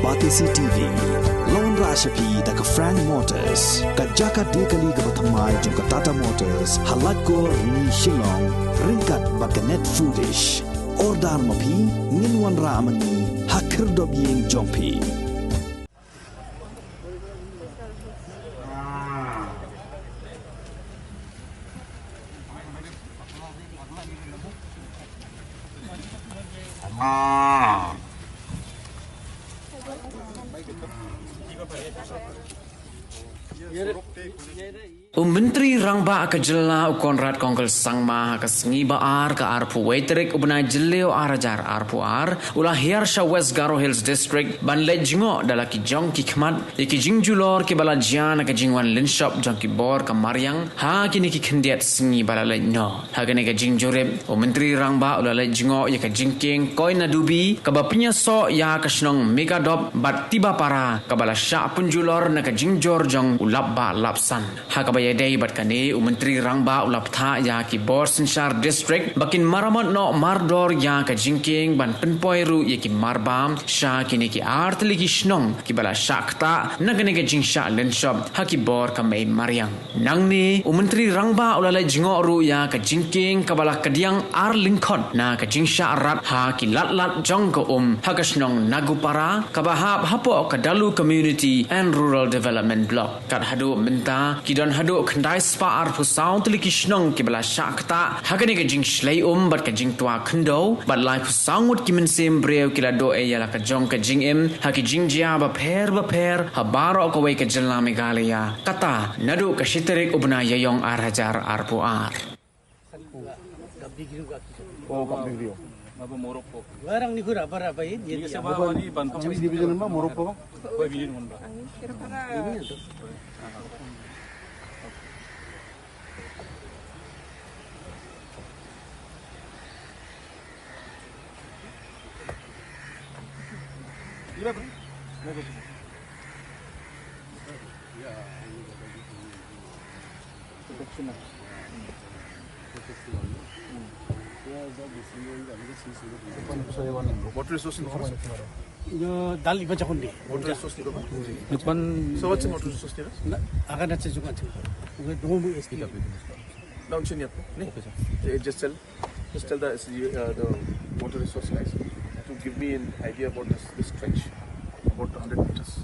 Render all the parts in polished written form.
Batisi TV, Lone Rashapi, the Frank Motors, Kajaka Dekali Gabatamai, Junka Tata Motors, Halatko, Ni Shillong, Rinkat Bakanet Foodish, Ordar Mapi, Ninwan Ramani, Hakirdobying Jompi. Menteri Rangba ke jela Conrad Kongkel Sangma ke sengi baar ke arpu waiterik ubna jeleo arajar arpu ar ulah hiarsha West Garo Hills District ban lejingo dalaki jong ki khmat ki Jingjulor ki bala jian ke jingwan linshop jong ki bor ke Maryang ha kini ki khendiat sengi bala lejno ha kene ke Jurip Menteri Rangba ulah lejingo ya ke jingking koina dubi ke bapnya so ya ke snong megadop bat tiba para ke bala sya punjulor na ke jingjor jong ulap ba lapsan ha ke day bat kani Menteri Rangba ulap tha ya ki bor Sinshar District bakin maramot no mardor ya ka jingking ban penpoi ru ya ki marbam sha kini ki artli ki snong ki bala shakta nagane ke jingsha lenshop ha ki bor ka mai Maryang nangni Menteri Rangba ulala jingo ru ya ka jingking ka bala kadiang ar Lincoln na ka jingsha rat ha ki lat jong ka ha ka snong nagupara ka bahap hapo ka dalu community and rural development block kat hadu menta ki don hadu khandai spa ar pusau teliki snong ki bala shakta hakane ke jing shlai bat ka jing tua khndo bat lai pusau mut ki men sem breu ki la do e yala ka jong ka jing em haki jing jia ba pher ha baro ko wei ka jilla Meghalaya kata nadu ka shiterik ubna yayong ar hajar ar pu ar oh kapigrio apa Morocco barang ni gura para apa ini sa bawa ni bantong Chinese division ba Morocco ba ko bilin mo ba Water resource Yo dal iba jakon di. water resource ni ba Depan so what's in water resource ni Akan ada juga tu. Uga dua mu esti. down chin yap ni just tell the water resource guys to give me an idea about this stretch about 100 meters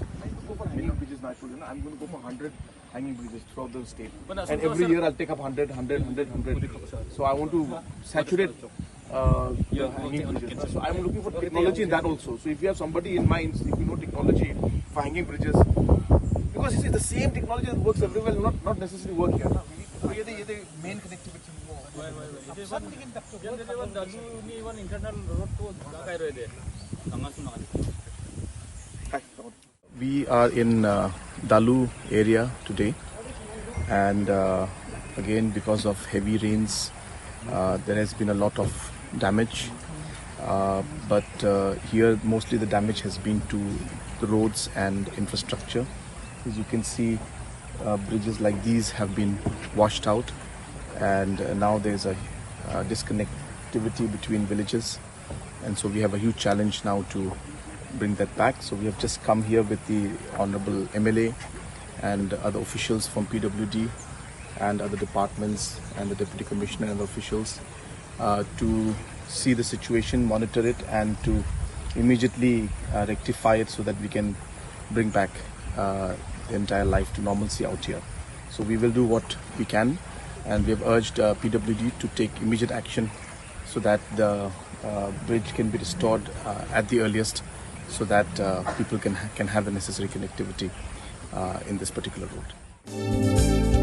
hanging bridges I told you I'm going to go for 100 hanging bridges throughout the state and every year I'll take up 100 so I want to saturate the hanging bridges so I'm looking for technology in that also so if you have somebody in mind if you know technology for hanging bridges because you see the same technology that works everywhere will not necessarily work here we need the main connectivity We are in Dalu area today and again because of heavy rains there has been a lot of damage but here mostly the damage has been to the roads and infrastructure. As you can see bridges like these have been washed out and now there's a disconnectivity between villages and so we have a huge challenge now to bring that back. So we have just come here with the Honorable MLA and other officials from PWD and other departments and the Deputy Commissioner and the officials to see the situation, monitor it and to immediately rectify it so that we can bring back the entire life to normalcy out here. So we will do what we can and we have urged PWD to take immediate action so that the bridge can be restored at the earliest so that people can have the necessary connectivity in this particular road.